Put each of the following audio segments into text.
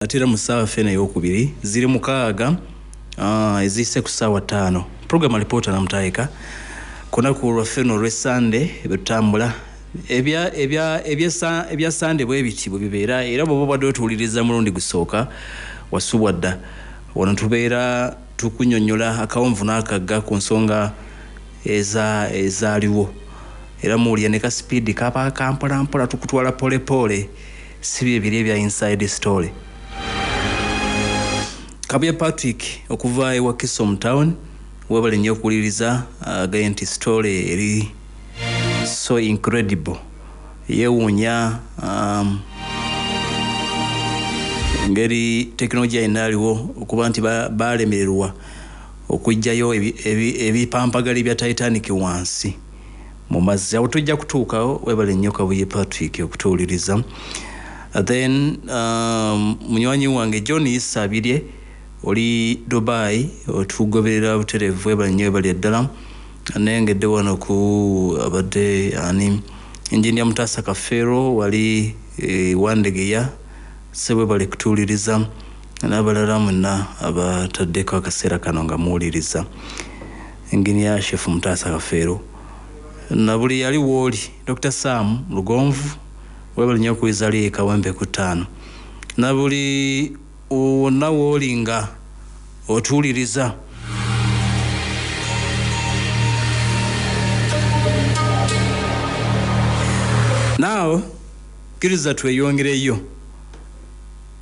atira mu ssaawa ffena ey'okubiri ziri mukaaga eziyise ku ssaawa 5 program reporter namutayika kunaku lwaffe olw'e Sunday betutambula ebya Sunday bwe biti bwe bibeera era bwe babadde otuwuliriza mulundi gusooka wasubwa dda wano tubeera tukunyonnyola akawonvu n'akagga ku nsonga ezaaliwo era muwulira ne ka speed kapa kampolampola tukutwala polepole si bye biri ebya inside story. Kabuye Patrick okuva ewa Kisom Town webale nnyo okuwuliriza agenti story eri so incredible yewuunya ngeri teknolojia inaaliwo okuba nti balemererwa okujjayo ebipampagali bya Titanic wansi mu mazzi awo tujja kutuukawo webale nnyo Kabuye Patrick okutuwuliriza. Then munywanyi wange John Isabirye oli Dubai otugoberera buterevu ebanye bali eddala nengedde wano ku abadde ani engineer Mutasa Kafero wali Wandegeya sebwe bali kutuuliriza n'abalala mwenna abataddeko akaseera kano nga muwuliriza engineer Chef Mutasa Kafero na buli yali woli Dr. Sam Lugonvu webali nnyo kuizali Kawempe ku 5 na buli wonna wolinga otuwuliriza now kiriza tweyongereyo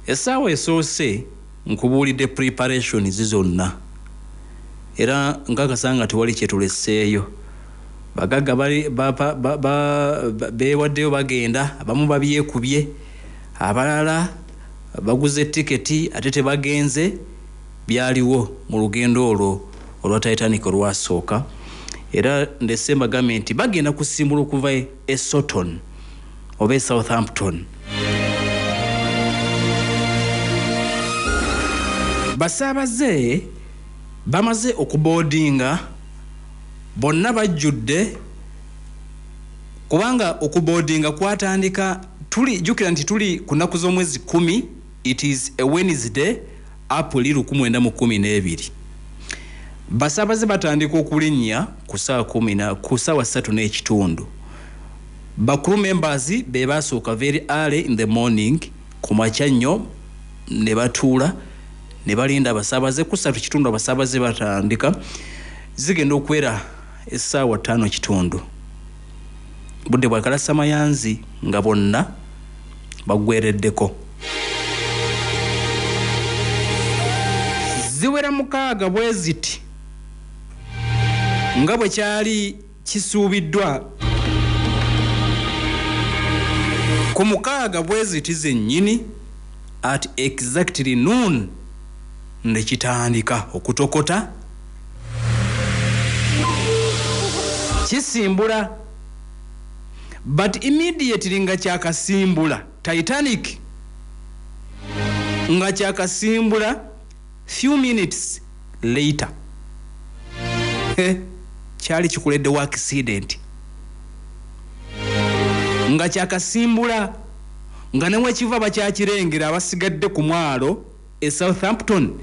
essaawa esoose nkubuulidde preparation zizonna era nkakasanga tewali kyetuleseeyo bagaga beewaddeyo bagenda abamu babyekubye abalala baguze tiketi ate tebagenze byaliwo mu lugendo olwa Titanic olwasooka era December government bagenda kusimbula okuva e Sutton oba e Southampton. Basaabaze bamaze okuboardinga bonna bajjudde kubanga okuboardinga kwatandika jukira nti tuli ku nnaku z'omwezi 10. It is a Wednesday April 1912. Basaabaze batandika okulinnya ku ssaawa 3 n'ekitundu. Bakulu members be basooka very early in the morning ku makya nnyo ne batuula ne balinda abasaabaze ku 3:30 abasaabaze batandika zigenda okwera essaawa 5:30 budde bwakalasa mayanzi nga bonna bagwereddeko. Ziwera mukaaga bwe ziti nga bwe kyali kisuubiddwa ku mukaaga bwe ziti zennyini at exactly noon ne kitandika okutokota kisimbula but immediately nga kyakasimbula Titanic nga kyakasimbula few minutes later kyali kikuleddewo accident nga kyakasimbula nga ne wekiva bakyakirengera abasigadde ku mwalo e Southampton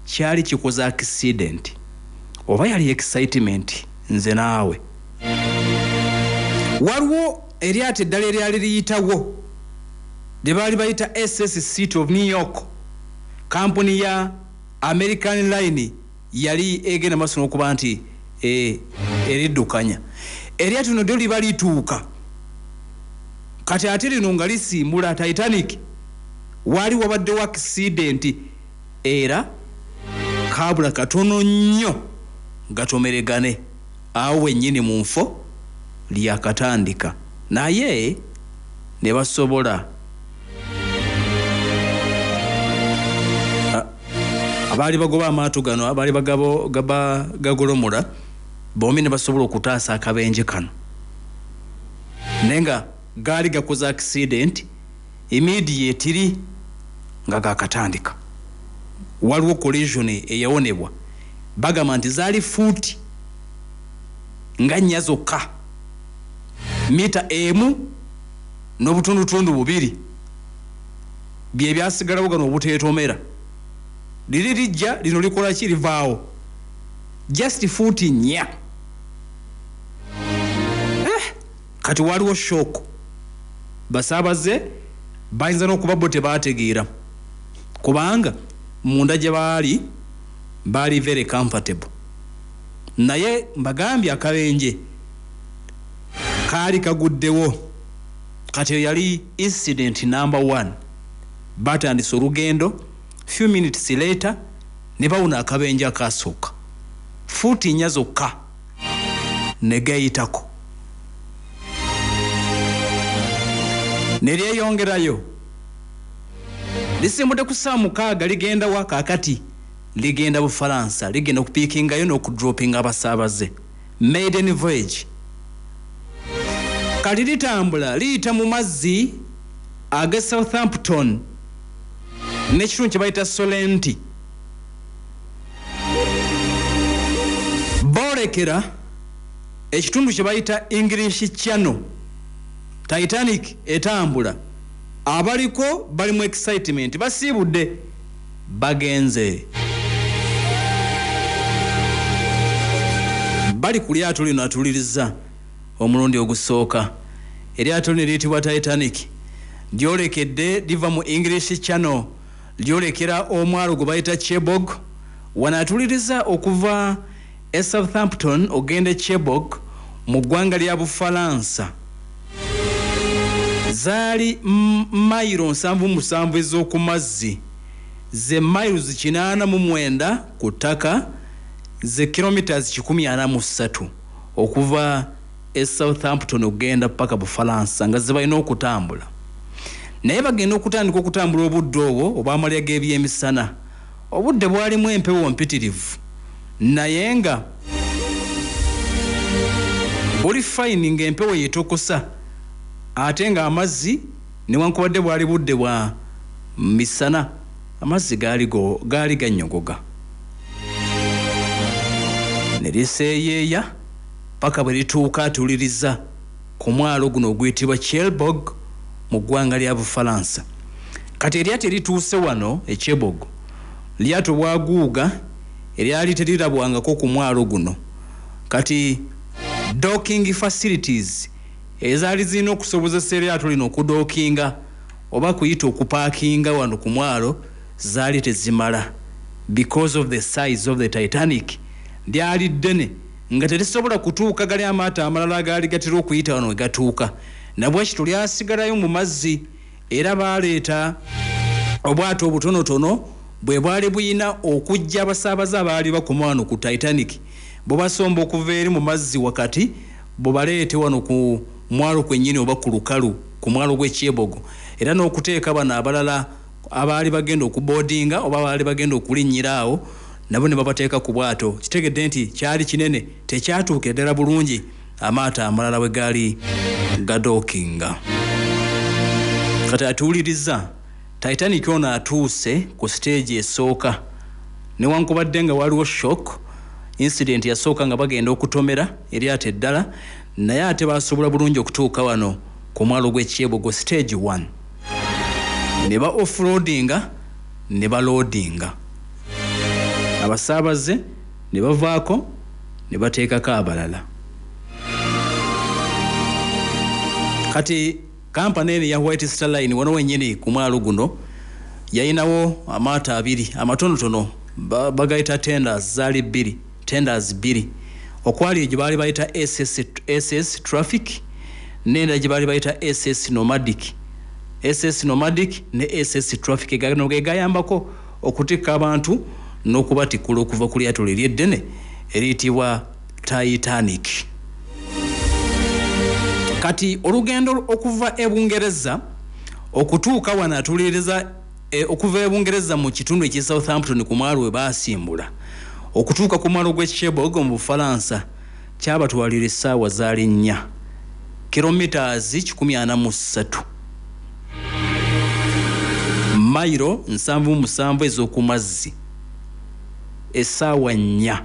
kyali kikoze accident oba yali excitement nze naawe waliwo eryato eddala eryali liyitawo lye baali bayita SS City of New York kampuni ya American Line yali egenda maaso n'okuba nti eriddukanya eryato lino lyo liba lituuka kati ate lino nga lisimbula Titanic wali wabaddewo accident era kabula katono nnyo gatomeregane awo wennyini mu nfo lyakatandika naye ne basobola abaali bagoba amaato gano abaali gagolomola bombi ne basobola okutaasa akabenje kano naye nga gaali gakoze accident immediately nga gakatandika waliwo collision eyawonebwa bagamba nti zaali fuuti nga 4 zokka mita emu n'obutundutundu 2 bye byasigalawo gano obuteetomera liri lijja lino likola ki livaawo just fuuti 4 kati waliwo shock basaabaze bayinza n'okuba bo tebaategeera kubanga munda gye baali very comfortable naye mbagambye akabenje kaali kaguddewo kati yali incident number 1 batandise olugendo few minutes later ne bawuna akabenje akasooka fuuti 4 zokka ne gayitako ne lyeyongerayo lisimbudde ku saa 6 ligenda wa kaakati ligenda Bufalansa ligenda kupiikingayo n'okudropinga abasaabaze maiden voyage kali litambula liyita mu mazzi aga Southampton n'ekitundu kye bayita Solenti boolekera ekitundu kye bayita English Channel Titanic etambula abaliko bali mu excitement basiibudde bagenze bali ku lyato lino atuliriza omulundi ogusooka eryato lino liyitibwa Titanic lyolekedde liva mu English Channel lyolekera omwalo gwe bayita Cherbourg wano atuliriza okuva e Southampton ogenda Cherbourg mu ggwanga lya Bufalansa zaali mayiro 77 ez'oku mazzi ze miles 89 ku ttaka ze kilometers 143 okuva e Southampton ogenda paka Bufalansa nga ze balina okutambula naye bagenda okutandika okutambula obudde obwo obw'amalya g'ebyemisana obudde bwalimu empewo mpitirivu naye nga buli fine ng'empewo yeetokosa ate nga amazzi newankubadde bwali budde bwa misana amazzi gaali gannyogoga ne liseeyeeya paka bwe lituuka atuliriza ku mwalo guno oguyitibwa Cherbourg mu ggwanga lya Bufalansa kati eryato erituuse wano e Cherbourg lyato bwaguuga eryali terirabwangako ku mwalo guno kati docking facilities ezaali zirina okusobozesa eryato lino okudookinga oba kuyita okupaakinga wano ku mwalo zaali tezimala because of the size of the Titanic lyali ddene nga terisobola kutuuka gali amaato amalala gaali gatera okuyita wano we gatuuka nabwekito lyasigalayo mu mazzi era baaleeta obwato obutonotono bwe bwali buyina okujja abasaabaze abaali bakoma wano ku Titanic bo basomba okuva eri mu mazzi wakati bo baleete wano ku mwalo kwennyini oba ku lukalu ku mwalo gw'Ekyebogo era n'okuteeka bano abalala abaali bagenda okuboodinga oba abaali bagenda okulinnyira awo nabo ne babateeka ku bwato kitegedde nti kyali kinene tekyatuukira ddala bulungi amaato amalala bwe gaali gadookinga kati atuwuliriza Titanic ono atuuse ku stage esooka newankubadde nga waliwo shock incident yasooka nga bagenda okutomera eryato eddala naye ate basobola bulungi okutuuka wano ku mwalo gw'Ekyebogo stage 1 ne ba offroadinga ne baloadinga abasaabaze ne bavaako ne bateekako abalala kati kampani eno ya White Star Line wano wennyini ku mwalo guno yayinawo amaato 2 amatonotono bagayita tenders zaali 2 okwali gye baali bayita SS Traffic n'endala gye baali bayita SS Nomadic ne SS Traffic gano ge gayambako okutikka abantu n'okubatikkula okuva ku lyato lye eddene eriyitibwa Titanic kati olugendo okuva e Bungereza okutuuka wano atuliriza okuva e Bungereza mu kitundu ekye Southampton ku mwalo we baasimbula okutuuka ku mwalo gw'Ekyebogo mu Bufalansa kyabatwalira essaawa zaali 4 kilometers 143 mayiro 77 ez'oku mazzi essaawa 4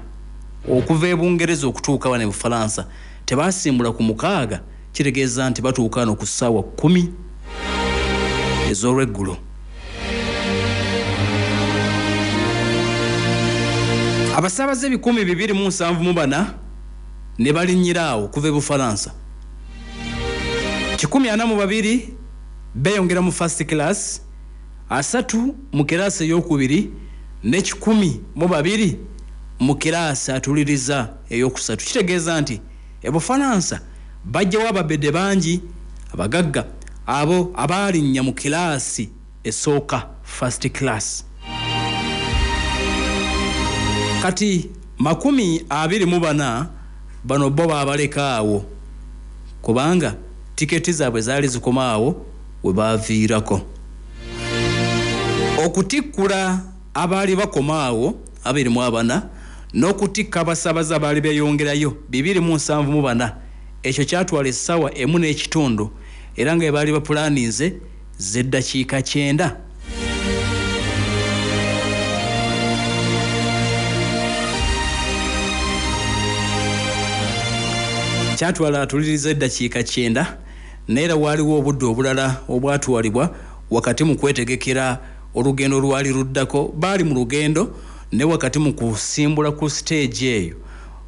okuva e Bungereza okutuuka wano e Bufalansa tebaasimbula ku 6 kitegeeza nti batuuka wano ku ssaawa 10 ez'olweggulo Abasaabaze 274 ne balinyiraawo kuva e Bufaransa. 142 beyongera mu first class, 3 mu kirasi ey'okubiri ne 12 mu kirasi atuliriza ey'okusatu. Kitegeeza nti e Bufaransa bajjawo ababedde bangi abagagga abo abalinnya mu kirasi esooka first class. Kati 24 bano bo babalekaawo kubanga tiketi zaabwe zaali zikomaawo we baaviirako. Okutikkula abaali bakomaawo 24 n'okutikka abasaabaze abaali beeyongerayo 274 ekyo kyatwala essaawa 1:30 era nga baali bapulaanize z'eddakiika 9. Kyatwala atuliriza eddakiika 9 neera waaliwo obudde obulala obwatwalibwa wakati mu kwetegekera olugendo lwali luddako. Baali mu lugendo ne wakati mu kusimbula ku stage eyo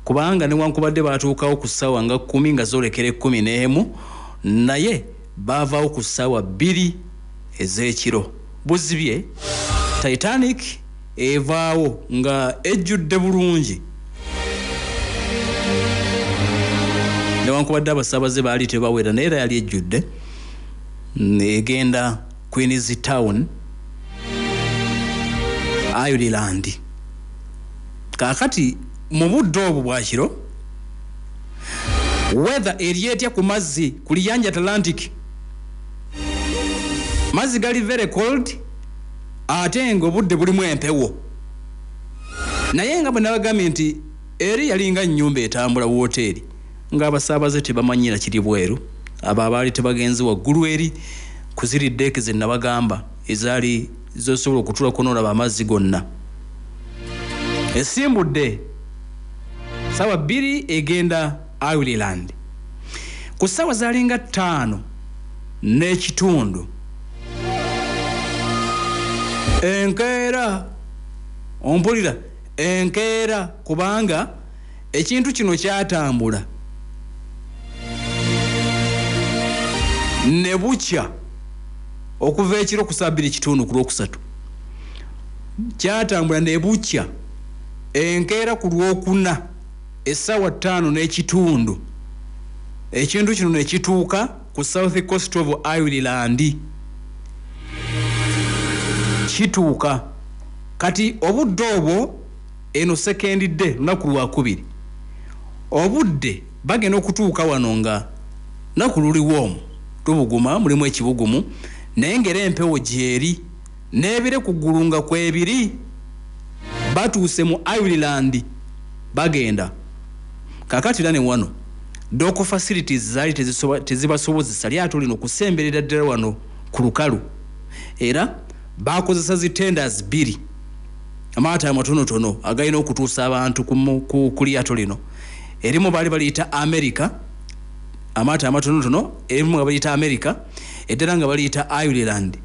kubanga newankubadde baatuukawo ku ssaawa nga 10 nga zoolekera 11 naye baavaawo ku ssaawa 2 ez'ekiro. Buzibye Titanic evaawo nga ejjudde bulungi newankubadde abasaabaze baali tebawera naye era yali ejjudde negenda Queenstown, Ireland. Kaakati mu budde obwo bwakiro weather eri etya ku mazzi ku liyanja Atlantic. Mazzi gali very cold ate nga obudde bulimu empewo naye nga bwe nabagambye nti eri yalinga nnyumba etambula wooteeri ng'abasaabaze tebamanyira kiri bweru. Abo abaali tebagenzi waggulu eri kuziri deeki ze nabagamba ezaali zosobola okutulako n'olaba amazzi gonna. Esimbudde ssaawa 2 egenda Ireland. Ku ssaawa zaalinga 5:30 enkeera ompulira enkeera kubanga ekintu kino kyatambula ne bukya okuva ekiro ku 2:30 ku Lwokusatu. Kyatambula ne bukya enkeera ku Lwokuna essaawa 5:30 ekintu kino ne kituuka ku South Coast of Ireland. Kituuka kati obudde obwo eno second day lunaku lwakubiri obudde bagenda okutuuka wano nga naku luliwoomu tubuguma mulimu ekibugumu naye ngera empewo gyeri n'ebire kugulunga kwebiri. Batuuse mu Ireland bagenda kakati ne wano doco facilities zaali tezibasobozesa lyato lino kusemberera ddala wano ku lukalu era bakozesa zi tenders 2 amata amatonotono agayina okutuusa abantu ku lyato lino. Erimu baali baliyita America amata amatonotono, erimu nga baliyita America eddala nga baliyita Ireland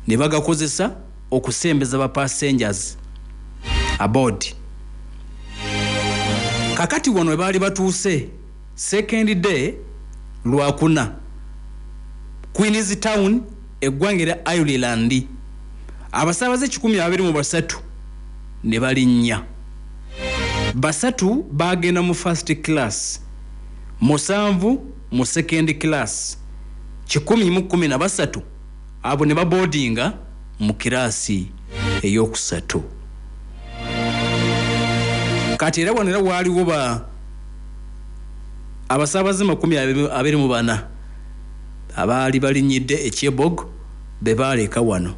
ne bagakozesa okusembeza ba passengers aboard. Kakati wano baali batuuse second day Lwakuna Queenstown eggwanga lya Ireland. Abasaabaze 123 ne balinnya. 3 bagenda mu first class, 7 mu second class, 113 abo ne baboardinga mu kirasi ey'okusatu. Kati era wano waaliwo abasaabaze 24 abaali balinyidde ekyebog be baaleka wano.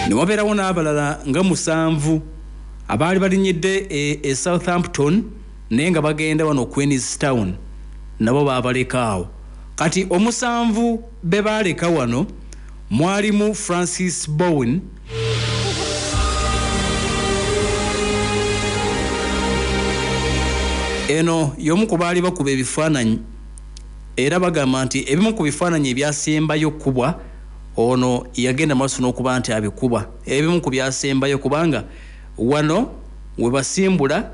Ne wabeerawo n'abalala nga 7 abaali balinyidde e Southampton naye nga bagenda wano Queenstown nabo baabalekaawo. Kati 7 be baaleka wano mwalimu Francis Bowen, eno y'omu ku baali bakuba ebifaananyi era bagamba nti ebimu ku bifaananyi ebyasembayo kubwa ono yagenda maaso n'okuba nti abikuba ebimu ku byasembayo kubanga wano we basimbula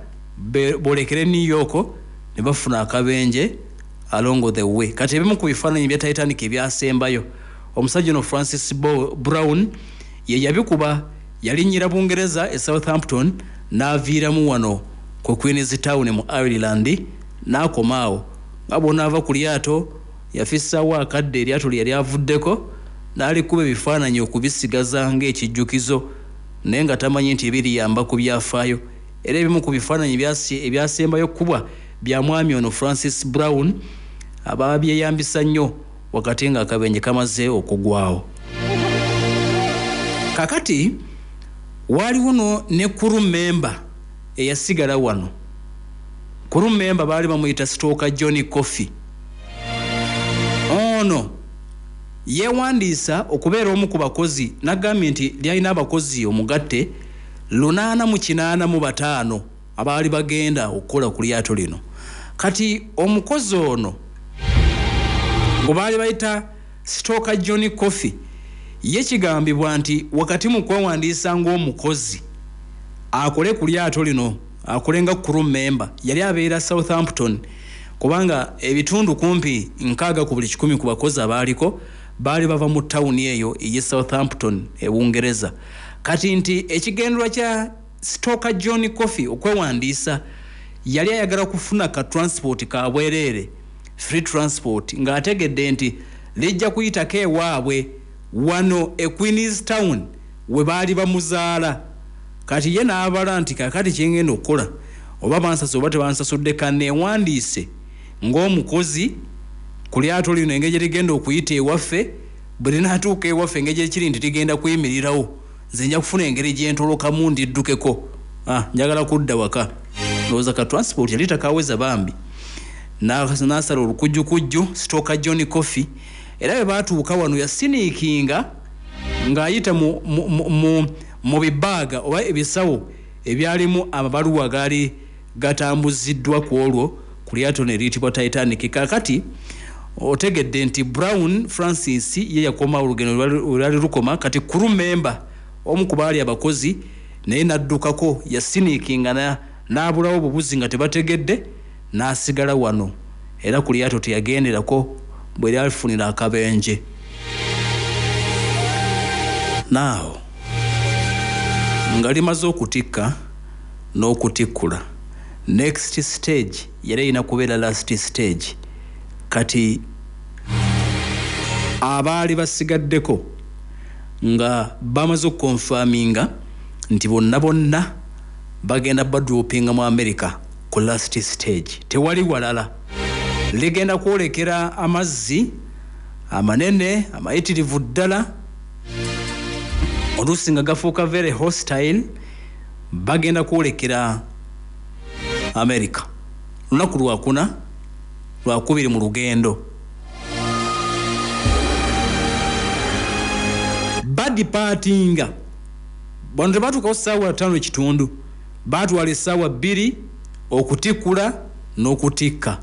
bolekere New York ne bafuna akabenje along the way. Kati ebimu ku bifaananyi bya Titanic ebyasembayo omusajja no Francis Brown ye yabikuba yalinyira Bungereza e Southampton n'aviiramu wano ku Queen's Town mu Ireland n'akomaawo nga bw'onaava ku lyato yafissaawo akadde eryato lye lyavuddeko n'alikuba ebifaananyi okubisigaza ng'ekijjukizo naye nga tamanyi nti ebiriyamba ku byafaayo era ebimu ku bifaananyi ebyasembayo kubwa bya mwami ono Francis Brown ababyeyambisa nnyo wakati nga akabenje kamaze okugwawo. Kakati waliwo no ne crew member eyasigala wano. Crew member baali bamuyita Stoker John Coffey. Ono yewandiisa okubeera omu ku bakozi n'agambye nti lyalina abakozi omugatte 885 abaali bagenda okukola ku lyato lino. Kati omukozi ono gwe baali bayita Stoker John Coffey ye kigambibwa nti wakati mu kwewandiisa ng'omukozi akole ku lyato lino akolenga crew member yali abeera Southampton kubanga ebitundu kumpi 6 ku buli 100 ku bakozi abaaliko baali bava mu tawuni eyo ye Southampton e Bungereza. Kati nti ekigendwa kya Stoker John Coffey okwewandiisa yali ayagala kufuna ka transport ka bwerere free transport ng'ategedde nti lijja kuyitako ewaabwe wano e Queen's Town we baali bamuzaala. Kati ye n'abala nti kakati kyengenda okukola oba bansasudde oba tebansasudde kanneewandiise ng'omukozi ku lyato lino engeri ligenda okuyita ewaffe bwe linaatuuka ewaffe engeri ekiri nti ligenda kuyimirirawo nze nja kufuna engeri gyentolokamu ndiddukeko njagala kudda waka. Ndowooza ka transport yali takaweza bambi n'asala olukujjukujju Stoker John Coffey era bwe baatuuka wano yasiniikinga ng'ayita mu bibaaga oba ebisawo ebyalimu amabaluwa gaali gatambuziddwa ku olwo ku lyato ne liyitibwa Titanic. Kakati otegedde nti Brown Francis ye yakomawo olugendo lwali lukoma. Kati crew member omu ku baali abakozi naye naddukako yasiniikinga n'abulawo obubuzi nga tebategedde n'asigala wano era ku lyato teyagenderako bwe lyalifunira akabenje. Now nga limaze okutikka n'okutikkula next stage yali erina kubeera last stage. Kati abaali basigaddeko nga bamaze okukonfaminga nti bonna bagenda badropinga mu America ku last stage. Tewali walala ligenda kwolekera amazzi amanene amayitirivu ddala oluusi nga gafuuka very hostile. Bagenda kwolekera America lunaku lwakubiri mu lugendo. Badipatinga bano tebatuukawo ssaawa 5:30 baatwala essaawa 2 okutikkula n'okutikka.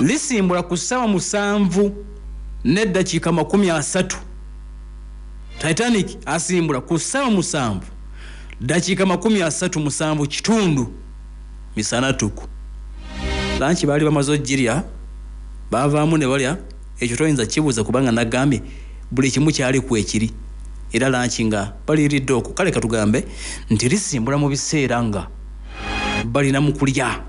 Lisimbula ku ssaawa 7:30. Titanic asimbula ku ssaawa 7:37 misana tuku. Lanchi baali bamaze ogirya baavaamu ne balya ekyo toyinza kibuuza kubanga nagambye buli kimu kyali ku ekiri era lanchi nga baliiridde okwo. Kale katugambe nti lisimbula mu biseera nga balina mu kulya.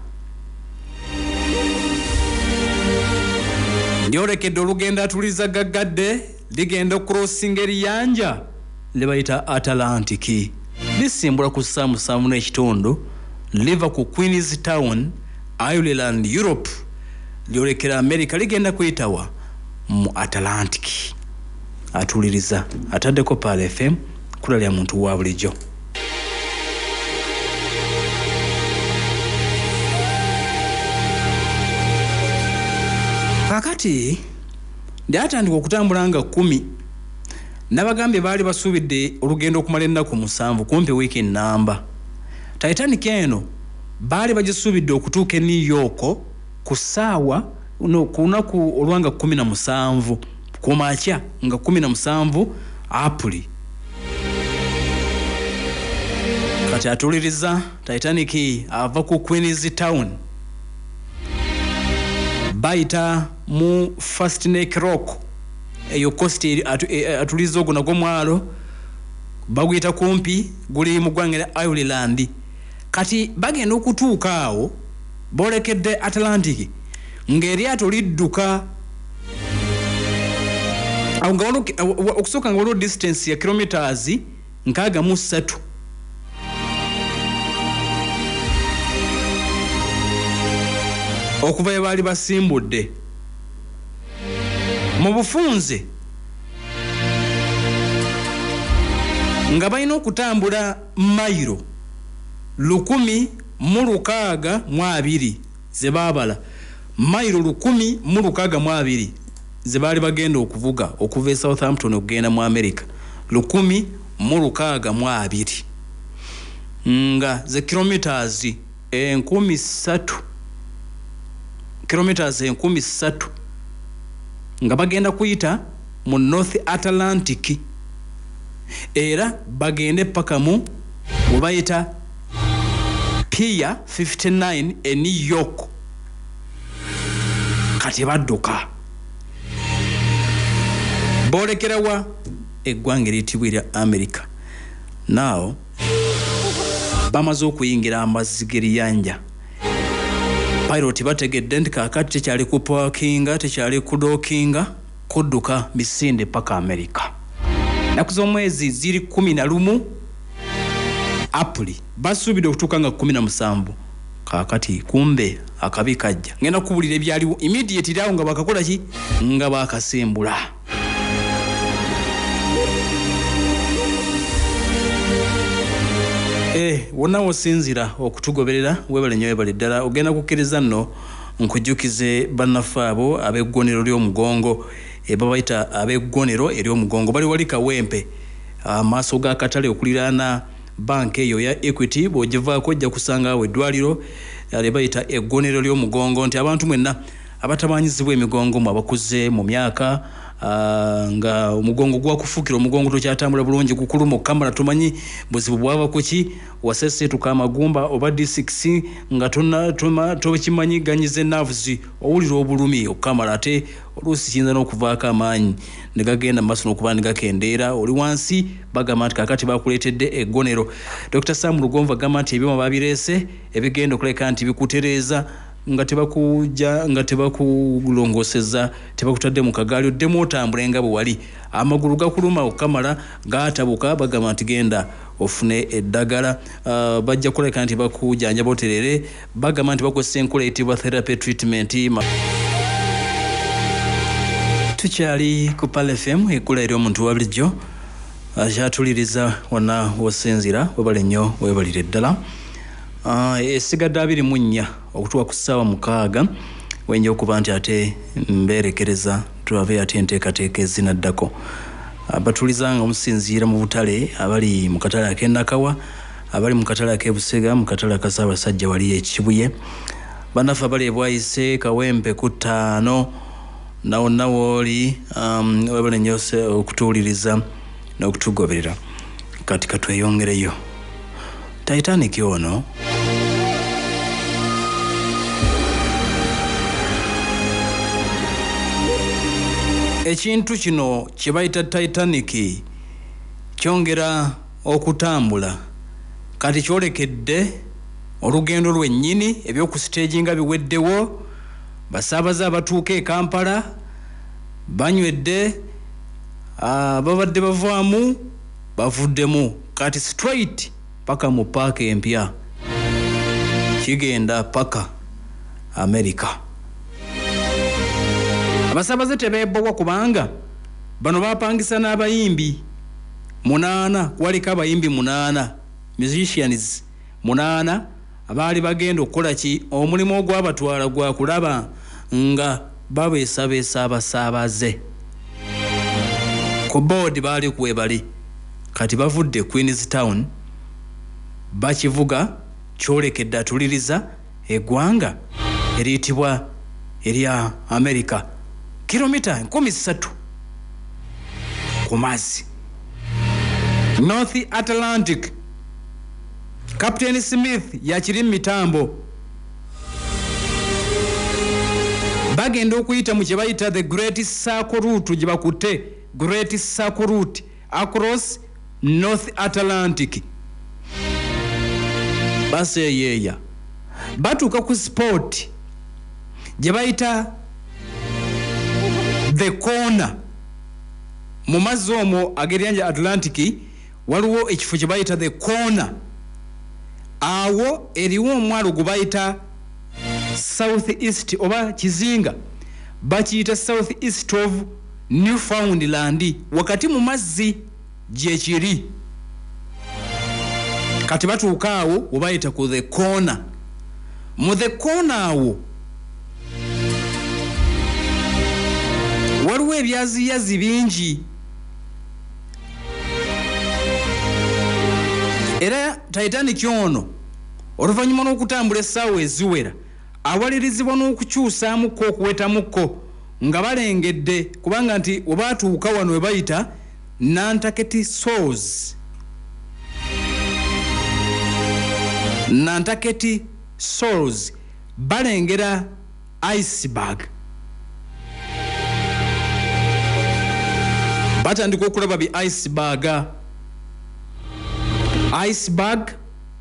Ndyolekedde olugendo atuliza gaggadde ligenda okurosinga eriyanja le bayita Atlantic. Lisimbula ku ssaawa 7:30 liva ku Queen's Town Ireland Europe lyolekera America ligenda kuyitawa mu Atlantic. Atuliriza ataddeko Pal FM kula lya muntu wa bulijjo. Kakati lyatandika okutambula nga 10 n'abagambye baali basuubidde olugendo okumala ennaku 7 kumpi wiiki ennamba. Titanic eno baali bagisuubidde okutuuka e New York ku ssaawa ku lunaku olwanga 17 ku makya nga 17 April. kati atuliriza Titanic ava ku Queen's Town baita mu First Neck Rock eyo coast atulizo guna gw'omwalo baguyita kumpi guli mu ggwanga Ireland kati bagenda okutuuka awo bolekedde Atlantic ng'eryato lidduka awo nga okusooka nga waliwo distance ya kilometers 63 okuva we baali basimbudde mu bufunze nga balina okutambula mayiro 1,620 ze baabala mayiro 1,620 ze baali bagenda okuvuga okuva e Southampton okugenda mu America 1,620 nga ze kilometers 3,000 nga bagenda kuyita mu North Atlantic era bagende paka mu obayita Pier 59 e New York kati badduka bolekerawa eggwanga eryitibwa erya America now bamaze okuyingira amazzi g'eriyanja pilot bategedde nti kaakati tekyali ku parkinga tekyali ku dockinga kudduka misinde paka America naku z'omwezi ziri 11 April basuubidde okutuuka nga 17 kaakati kumbe akabi kajja ngenda kubulira ebyaliwo immediately awo nga bakakola ki nga bakasimbula wonna wosinzira okutugoberera webale nnyo webale ddala ogenda kukkiriza nno nkujjukize bannaffe abo ab'eggonero ly'omugongo babayita ab'eggonero ery'omugongo bali wali Kawempe amaaso g'akatale okuliraana banka eyo ya Equity bw'ogivaako ojja kusanga awo eddwaliro lye bayita eggonero ly'omugongo nti abantu mwenna abatamanyizibwa emigongo mu abakuze mu myaka nga omugongo gwakufukira omugongo tokyatambula bulungi gukuluma okamala tumanyi buzibu bwava kuki wasesetuka amagumba oba D6 nga tokimanyi ganyize nerves owulira obulumi okamala ate oluusi kiyinza n'okuvaako amaanyi ne gagenda mu maaso n'okuba ne gakendeera oli wansi bagamba nti kaakati bakuleetedde eggonero Dr. Sam Lugonva agamba nti ebyuma babireese ebigenda okuleka nti bikutereeza nga tebakulongoseza tebakutadde mu kagaali oddemu otambule nga bwe wali amagulu gakuluma okamala gaatabuka bagamba nti genda ofune eddagala bajja kuleka nti bakujanja boterere bagamba nti bakozesa enkola eyitibwa therapy treatment tukyali ku Pal FM ekula eri omuntu wa bulijjo akyatuliriza wonna wosinzira webale nnyo webalire ddala esigadde 24 okutuuka ku ssaawa 6 wenja okuba nti ate mbeerekereza tulabe ate enteekateeka ezinaddako abatuliza nga omusinziira mu butale abali mu katale ak'Ennakawa abali mu katale ak'Ebusega mu katale aka Ssaabasajja wali ekibuye bannaffe abali ebwayise Kawempe ku 5 nawo oli webale nnyo okutuwuliriza n'okutugoberera kati katweyongereyo Titanic ono ekintu kino kye bayita Titanic kyongera okutambula kati kyolekedde olugendo lwennyini ebyokusiteegi nga biweddewo basaabaze abatuuka e Kampala banywedde babadde bavaamu bavuddemu kati straight paka mu paaka empya kigenda paka America abasaabaze tebeebbowa kubanga bano bapangisa n'abayimbi 8 waliko abayimbi 8 musicians 8 abaali bagenda okukola ki omulimu ogwabatwala gwa kulaba nga babeesabeesa abasaabaze ku board baali kwebali kati bavudde Queen's Town bakivuga kyolekedde atuliriza eggwanga eriyitibwa erya America kilomita 13 ku mazzi North Atlantic Captain Smith yakiri mitambo bagenda okuyita mu kye bayita the Great Circle Route gye bakutte Great Circle Route across North Atlantic. Baseyeya batuuka ku sport gye bayita the corner mu mazzi omwo ag'eryanjja Atlantic waliwo ekifo kye bayita the corner. Awo eriwo omwalo gwe bayita South East oba kizinga bakiyita South East of Newfoundland wakati mu mazzi gye kiri. Kati batuuka awo obayita ku the corner. Mu the corner awo waliwo ebyaziyazi bingi era Titanic ono oluvannyuma n'okutambula essaawa eziwera awalirizibwa n'okukyusaamuko okuwetamuko nga balengedde kubanga nti obaatuuka wano we bayita Nantucket Shoals. Nantucket Shoals balengera iceberg. Batandika okulaba bi iceberg. Iceberg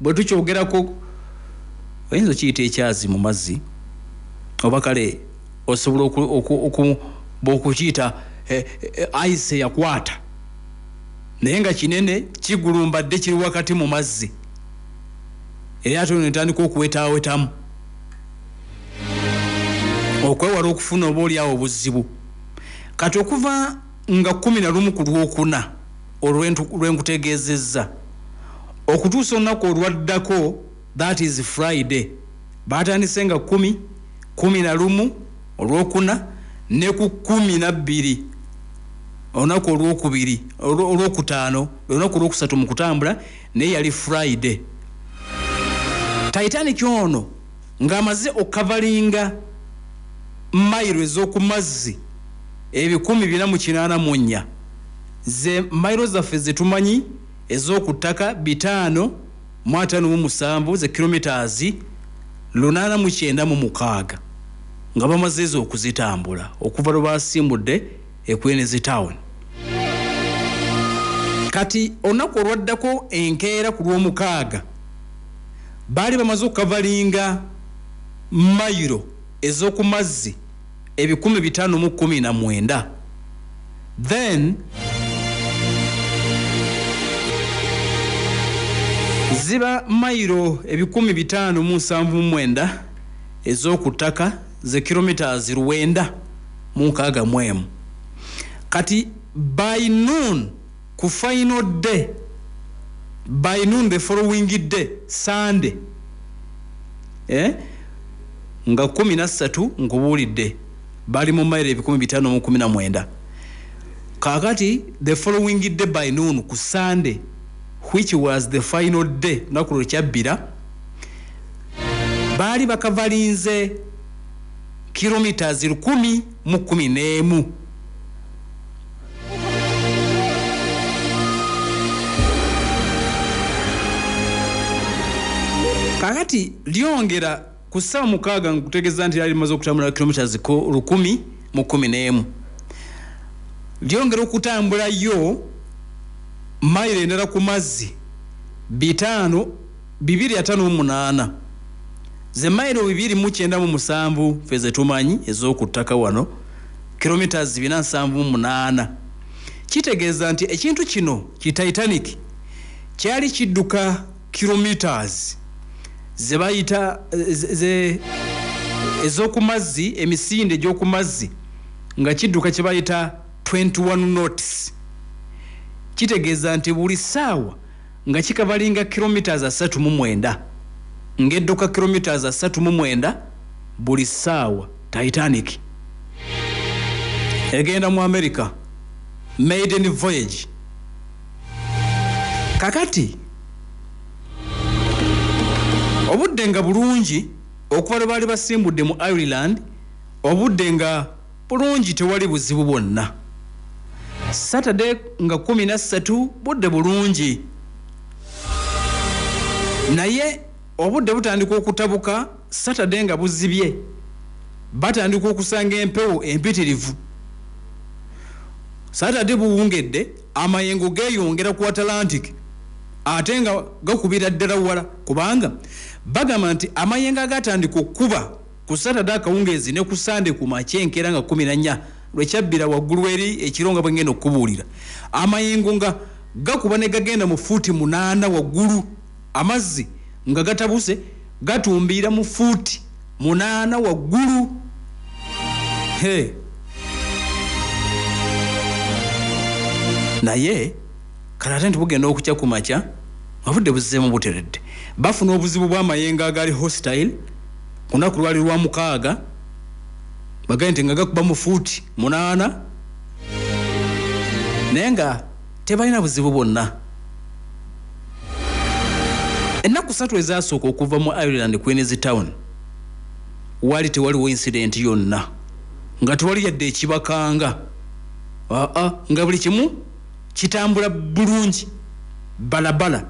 bwe tukyogerako oyinza okiyita ekyazi mu mazzi oba kale osobola okukiyita ice yakwata naye nga kinene kigulumbadde kiri wakati mu mazzi era ate netandika okuwetaawetamu okwewala okufuna oba oli awo obuzibu. Kati okuva nga 11 ku Lwokuna olwenkutegeezezza okutuusa olunaku olwaddako that is Friday batandise nga 10, 11 Olwokuna ne ku 12 olunaku olwokubiri olwokutaano olunaku olwokusatu mu kutambula naye yali Friday. Titanic ono ng'amaze okavalinga mayiro ez'oku mazzi 1484 ze mayiro zaffe ze tumanyi ez'oku ttaka 557 ze kilometers 896 nga bamaze ezo okuzitambula okuva lwe basimbudde e Queen's Town. Kati olunaku olwaddako enkeera ku Lwomukaaga baali bamaze okukavalinga mayiro ez'oku mazzi 1519 then ziba mayiro 1579 ez'oku ttaka ze kilometers 961. Kati by noon ku final day by noon the following day Sunday nga 13 ngubuulidde bali mu mayiro 1519 kakati the following day by noon ku Sunday which was the final day naku lwekyabira baali bakavalinze kilometers 1011. Kakati lyongera ku ssaawa 6 nkutegeeza nti yali limaze okutambula kilometers 1011 lyongera okutambulayo mayiro endala ku mazzi 258 ze mayiro 297 ffe ze tumanyi ez'oku ttaka wano kilometers 478. Kitegeeza nti ekintu kino ki Titanic kyali kidduka kilometers ze bayita ez'oku mazzi emisinde gy'oku mazzi nga kidduka kye bayita 21 knots. Kitegeeza nti buli ssaawa nga kikavalinga kilometers 39 ng'edduka kilometers 39 buli ssaawa. Titanic egenda mu America maiden voyage. Kakati obudde nga bulungi okuva lwe baali basimbudde mu Ireland obudde nga bulungi tewali buzibu bwonna. Saturday nga 13 budde bulungi naye obudde butandika okutabuka Saturday nga buzibye batandika okusanga empewo empitirivu Saturday buwungedde amayengo geeyongera ku Atlantic ate nga gakubira ddala wala kubanga bagamba nti amayengo agatandika okukuba ku Saturday akawungeezi ne ku Sunday ku makyenkera nga 14 lwekyabbira waggulu eri ekironga bwengenda okubuulira amayengo nga gakuba ne gagenda mu fuuti 8 waggulu amazzi nga gatabuse gatumbiira mu fuuti 8 waggulu naye kalate ntibugenda okukya ku makya obudde buzzeemu buteredde bafuna obuzibu bw'amayengo agali hostile ku lunaku lwali lwa 6 bagambye nti nga gakuba mu fuuti 8 naye nga tebalina buzibu bwonna ennaku 3 ezasooka okuva mu Ireland Queenstown wali tewaliwo incident yonna nga tewali yadde ekibakanga nga buli kimu kitambula bulungi balabala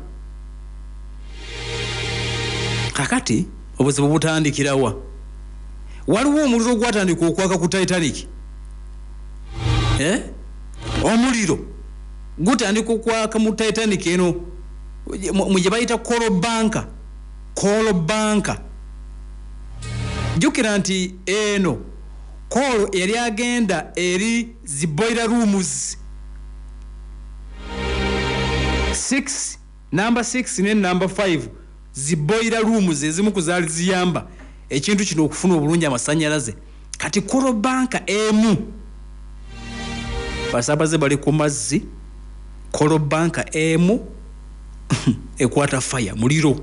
kakati obuzibu butandikirawa waliwo omuliro gwatandika okwaka ku Titanic omuliro gutandika okwaka mu Titanic eno mu gye bayita Coral Banka jukira nti eno Coral yali agenda eri zi boiler rooms 6 number 6 ne number 5 zi boiler rooms ezimu kuzaali ziyamba ekintu kino okufuna obulungi amasanyalaze kati Coral Banka emu basabaze bali ku mazzi Coral Banka emu ekwata fire muliro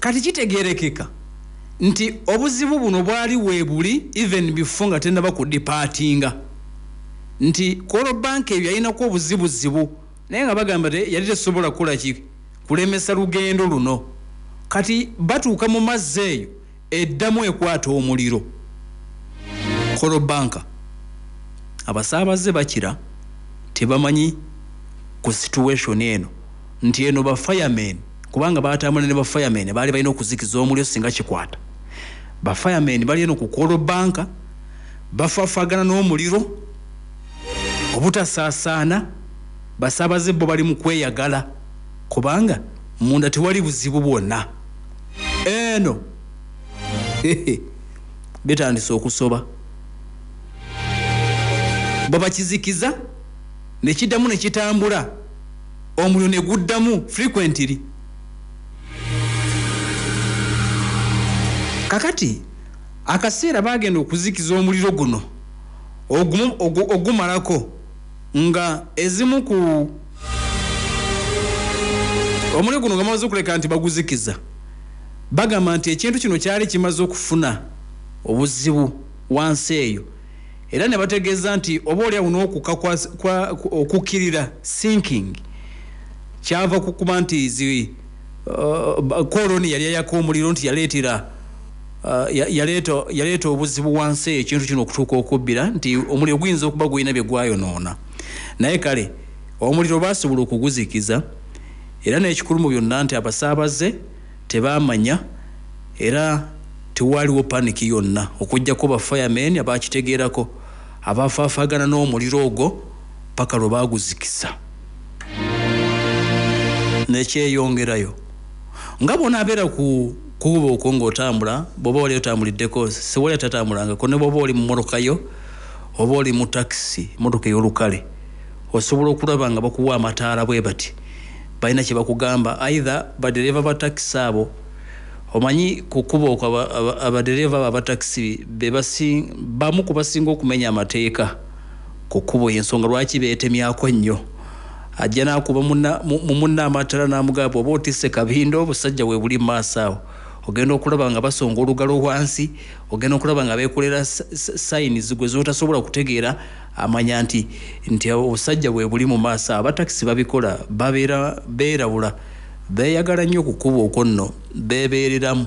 kati kitegerekeka nti obuzibu buno bwali weebuli even before nga tenda bakudipatinga nti Coral Banka ebyo yalina ko obuzibu naye nga bagamba yali tesobola kukola ki kulemesa lugendo luno kati batuuka mu mazzi eyo eddamu ekwata omuliro Coral Banka abasaabaze bakira tebamanyi ku situation eno nti eno ba firemen kubanga batamana ne ba firemen bali balina okuzikiza omuliro singa kikwata ba firemen bali eno ku Coral Banka bafafagana n'omuliro obutasaasaana basaabaze bo bali mu kweyagala kubanga munda tewali buzibu bwonna eno betandise okusoba baba kizikiza ne kiddamu ne kitambula omuliro ne guddamu frequently kakati akaseera bagenda okuzikiza omuliro guno ogumalako nga ezimu ku omuliro guno nga maze okuleka nti baguzikiza bagamba nti ekintu kino kyali kimaze okufuna obuzibu wansi eyo era ne bategeeza nti oba oli awo n'okukirira sinking kyava kukuba nti koloni yali yayaka omuliro nti yaleeta obuzibu wansi eyo ekintu kino okutuuka okubbira nti omuliro guyinza okuba gulina bye gwayonoona naye kale omuliro basobola okuguzikiza era n'ekikulu mu byonna nti abasaabaze tebaamanya era tewaliwo paniki yonna okujjako ba firemen abakitegeerako abafaafagana n'omuliro ogwo paka lwe baaguzikisa nekyeyongerayo nga bona abeera ku kuba okwo ng'otambula bw'oba wali otambuliddeko sewali atatambulangako ne bw'oba oli mu motokayo oba oli mu takisi motoka ey'olukale osobola okulaba nga bakuwa amataala bwe bati balina kye bakugamba either badereva ba takisi abo omanyi kukuba okwo abadereva aba takisi bamu kubasinga okumenya amateeka ku kkubo y'ensonga lwaki beetemyako nnyo ajja n'akuba mu munna amataala n'amugamba oba otisse kabindo obusajja bwe buli mu maaso awo ogenda okulaba nga basonga olugalo wansi ogenda okulaba nga beekolera sayinizi gwe z'otasobola kutegeera amanya nti obusajja bwe buli mu maaso abatakisi babikola beerawula beeyagala nnyo kukuba okwo nno beebeereramu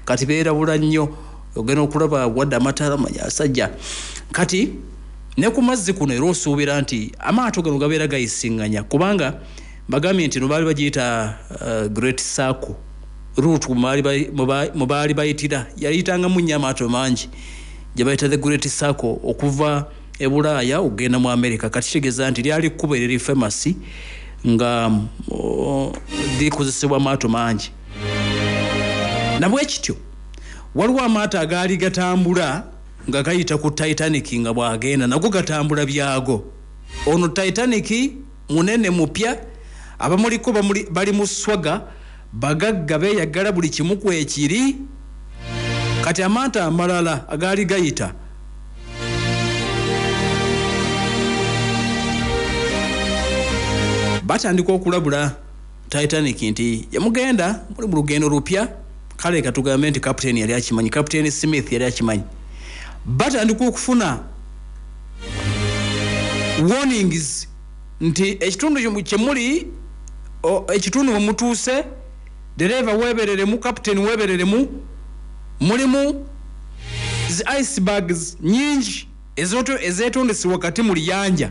kati beerawula nnyo ogenda okulaba wadde amataala manya asajja kati ne ku mazzi kuno era osuubira nti amaato gano gabeera gayisinganya kubanga bagambye nti no baali bagiyita Great Circle route mu baali bayitira yayitangamu nnyo amaato mangi gye bayita the Great Circle okuva e Bulaaya ogenda mu America. Kati kitegeeza nti lyali kkubo eriri famous nga likozesebwa amaato mangi. Nabwe kityo waliwo amaato agaali gatambula nga gayita ku Titanic nga bwagenda nago gatambula byago. Ono Titanic munene mupya abamuliko bali mu swaga bagagga beeyagala buli kimu kwekiri. Kati amaato amalala agaali gayita batandika okulabula Titanic nti yamugenda muli mu lugendo lupya. Kale katugambe nti Captain yali akimanyi, Captain Smith yali akimanyi. Batandika okufuna warnings nti ekitundu kyemuli ekitundu omutuuse dereva webereremu, Captain webereremu, mulimu zi icebergs nyingi ezetondesi wakati mu liyanja.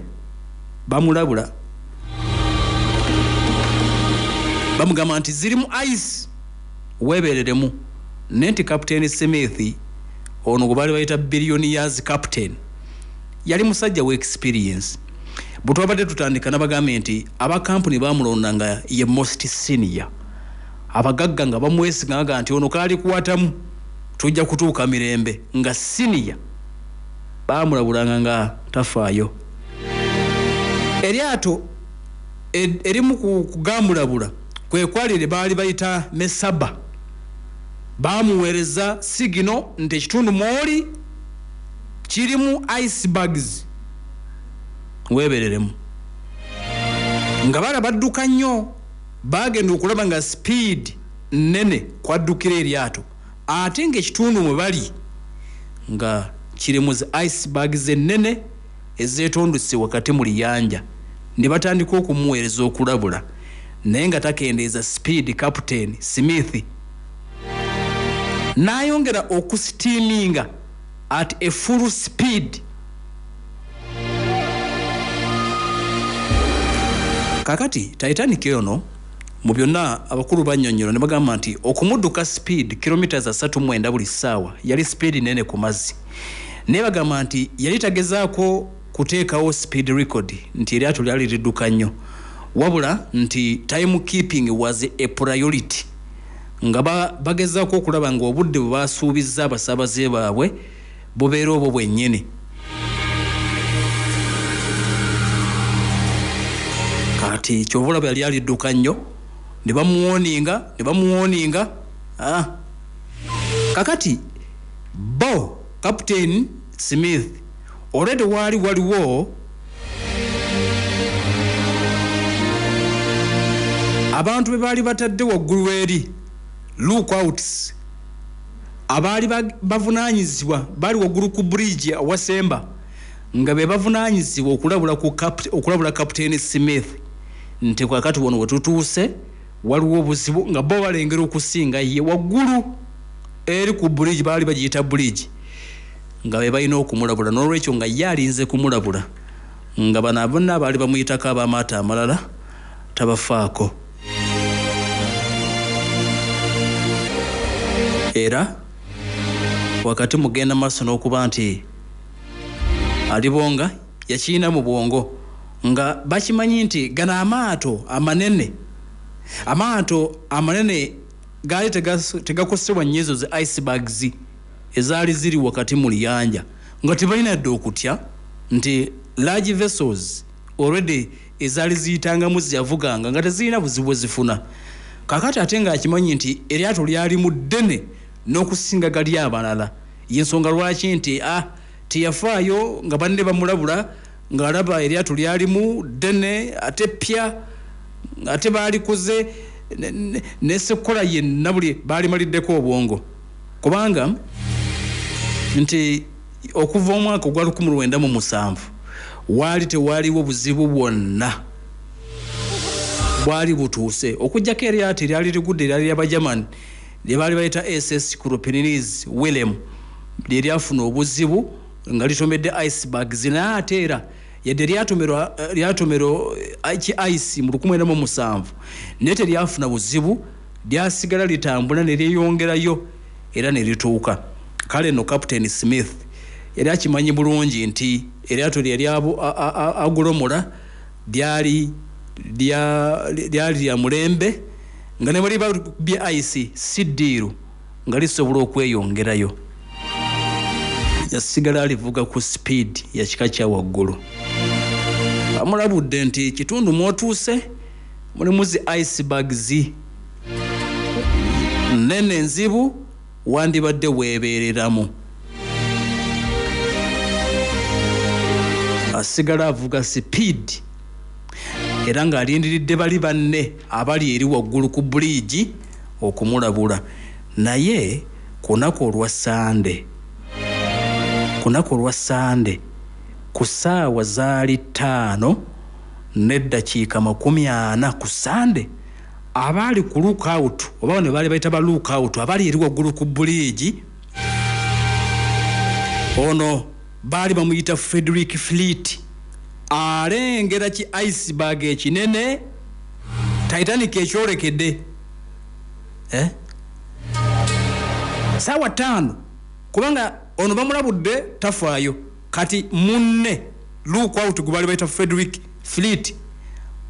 Bamulabula bamugamba nti zirimu ice webereremu. Nenti Captain Smith ono gwe baali bayita billionaires captain yali musajja we experience. Butwabadde tutandika nabagambe nti aba company bamulonda nga ye most senior. Abagagga nga bamwesiganga nti ono kaali kuwatamu tujja kutuuka mirembe nga senior. Bamulabulanga nga tafaayo. Eryato erimu kugambulabula kwe kwalire baali bayita Mesaba. Bamuweereza signal nti ekitundu mwoli kirimu icebergs webereremu. Nga bala badduka nnyo bagenda okulaba nga speed nene kwaddukira eryato ate ng'ekitundu mwe bali nga kirimu zi icebergs ennene ezeetondese wakati mu liyanja. Ne batandika okumuweereza okulabula naye nga takendeeza speed. Captain Smith n'ayongera okusteaminga at a full speed. Kakati Titanic yono mu byonna abakulu bannyonnyola ne bagamba nti okumudduka speed kilometers 3.9 buli ssaawa yali speed nene ku mazzi. Naye bagamba nti yali tagezaako kuteekawo speed record nti eryato lyali lidduka nnyo, wabula nti time keeping was a priority. Nga bagezaako okulaba nga obudde bwe basuubizza abasaabaze baabwe bubeera obwo bwennyini. Kati kyovulaba yali alidduka nnyo ne bamuwoninga. Kakati Captain Smith already waliwo abantu be baali batadde waggulu eri lookouts abaali bavunaanyizibwa bali waggulu ku bridge awasemba nga be bavunaanyizibwa okulabula Captain Smith nti kakati wano wetutuuse waliwo obuzibu nga bo balengera okusinga ye waggulu eri ku bridge baali bagiyita bridge nga be balina okumulabula. N'olwekyo nga ye alinze kumulabula nga bano bonna baali bamuyitako ab'amaato amalala tabafaako. Era wakati mugenda maaso n'okuba nti alibonga yakiina mu bwongo nga bakimanyi nti gano amaato amanene gaali tegakosebwa nnyo ezo zi icebergs ezaali ziri wakati mu liyanja nga tebalina dde okutya nti large vessels already ezaali ziyitangamu ziyavuganga nga tezirina buzibu zifuna. Kakati ate nga akimanyi nti eryato lyali mu ddene n'okusinga gali abalala. Yensonga lwaki nti teyafaayo nga banne bamulabula ng'alaba eryato lyalimu ddene ate pya ate baalikoze nesekola yenna buli baali maliddeko obwongo. Kubanga nti okuva omwaka ogwa 1907 waali tewaaliwo buzibu bwonna bwali butuuse okujjako eryato eryali ligudde eryali ly'Abagerman lye baali bayita SS Kruppeniz Wilhelm lye lyafuna obuzibu nga litomedde iceberg zinaateera yadde lyatomero ice mu 1907 naye teryafuna buzibu lyasigala litambula ne lyeyongerayo era ne lituuka. Kale no Captain Smith yali akimanyi bulungi nti eryato lyali agolomola lyali lya mulembe nga ne baliba bya ice siddiiru nga lisobola okweyongerayo. Yasigala alivuga ku speed ya kika kya waggulu. Amulabudde nti kitundu mwotuuse mulimu zi icebergs nene nzibu wandibadde weebeereramu. Asigala avuga speed era ng'alindiridde bali banne abali eri waggulu ku bridge okumulabula. Naye kunaku olwa Sande ku ssaawa zaali 5:40 ku Sande abali ku lookout oba ne bali bayita ba lookout abali eri waggulu ku bridge ono bali bamuyita Frederick Fleet alengera ki iceberg ekinene Titanic ekyolekedde saawa 5 kubanga ono bamulabudde tafaayo kati munne lookout gubali bayita Frederick Fleet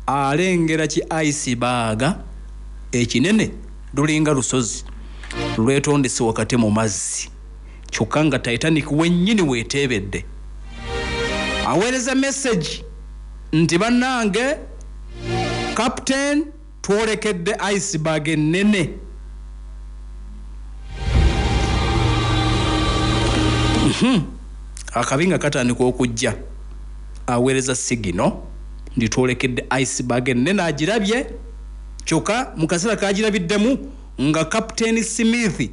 alengera ki iceberg ekinene lulinga lusozi lwetondese wakati mu mazzi kyokka nga Titanic wennyini weeteebedde. Aweereza message nti bannange Captain twolekedde iceberg ennene. Akabinga katandika okujja aweereza sigino ndi twolekedde iceberg ennene agirabye kyokka mu kaseera kagirabiddemu nga Captain Smith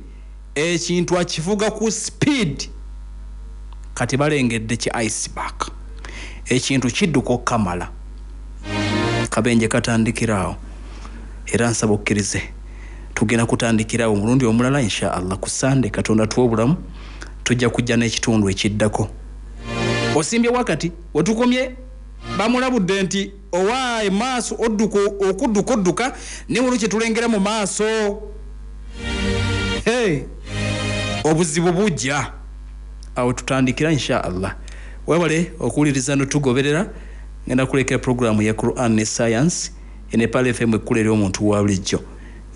ekintu akivuga ku speed kati balengedde ki iceberg ekintu kidduka okkamala. Kabenje katandikiraawo era nsaba okkirize tugenda kutandikirawo mulundi omulala insha Allah ku Sande Katonda tuwobulamu tujja kujja n'ekitundu ekiddako. Osimbye wakati wetukomye bamulabudde nti owaaye maaso okudduka ne wulu kye tulengera mu maaso obuzibu bujja awo tutandikira insha Allah. Webale okuwuliriza notugoberera ngenda kulekera programu ya Quran ne Science ene Pale FM ekkulera omuntu wa bulijjo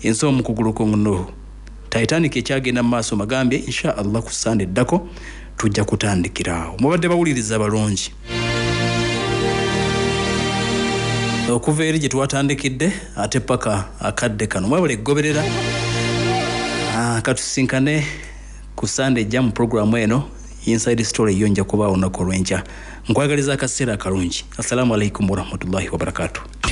enso omukuguluko ngono Titanic ekyagenda maaso magambye insha Allah ku Sande ddako tujja kutandikirawo. Mubadde bawuliriza balungi okuva eri gye twatandikidde ate paka akadde kano mwebale kugoberera katusinkane ku Sande ejja mu programu eno Inside Story yonja kuba olunaku olw'enkya. Nkwagaliza akaseera akalungi. Assalamu alaikum warahmatullahi wabarakatuh.